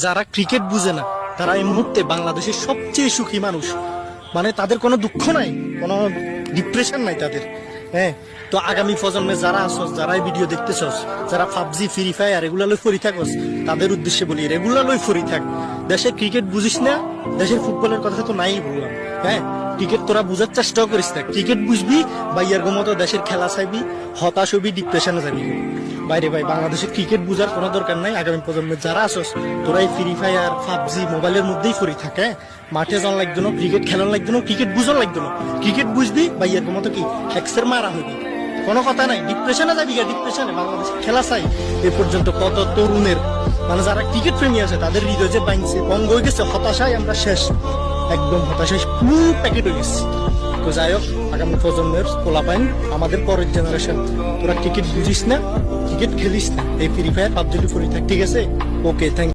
যারা ক্রিকেট বুঝে না তারা এই মুহূর্তে বাংলাদেশের সবচেয়ে সুখী মানুষ। মানে তাদের কোনো দুঃখ নাই, কোনো ডিপ্রেশন নাই তাদের। হ্যাঁ, তো আগামী প্রজন্মে যারা আসস, যারা এই ভিডিও দেখতেছস, যারা পাবজি ফ্রি ফায়ার এগুলা লই ফরি থাকস, তাদের উদ্দেশ্যে বলি রেগুলার লই ফরি থাক। দেশের ক্রিকেট বুঝিস না, দেশের ফুটবলের কথা তো নাই বললাম। হ্যাঁ, ক্রিকেট তোরা বুঝার চেষ্টাও করিস না। ক্রিকেট বুঝবি বা ইয়ার মতো দেশের খেলা চাইবি, হতাশ হবি, ডিপ্রেশনে যাবি। বাইরে ভাই, বাংলাদেশের ক্রিকেট বুঝার কোনো দরকার নাই। আগামী প্রজন্মের যারা আসস, তোরা এই ফ্রি ফায়ার পাবজি মোবাইলের মধ্যেই ফরি থাকে। মাঠে যাওয়ার লাগতো না, ক্রিকেট খেলার লাগতো না, ক্রিকেট বুঝার লাগতো না। ক্রিকেট বুঝবি বা ইয়ার মতো কি হ্যাক্সের মারা হইবি, কোনো কথা নাই। ডিপ্রেশনে যাবি, ডিপ্রেশনে। বাংলাদেশ খেলা চাই এ পর্যন্ত কত তরুণের, মানে যারা ক্রিকেট প্রেমী আছে তাদের হৃদয় যে বাইনছে, বঙ্গ হয়ে গেছে, হতাশায় আমরা শেষ, একদম হতাশায় পুরো প্যাকেট হয়ে গেছে। তো যাই হোক, আগামী প্রজন্মের পোলাপাইন, আমাদের পরের জেনারেশন, তোরা ক্রিকেট বুঝিস না, ক্রিকেট খেলিস না, এই ফ্রি ফায়ার পাবজি ফ্রি থাক, ঠিক আছে? ওকে, থ্যাংক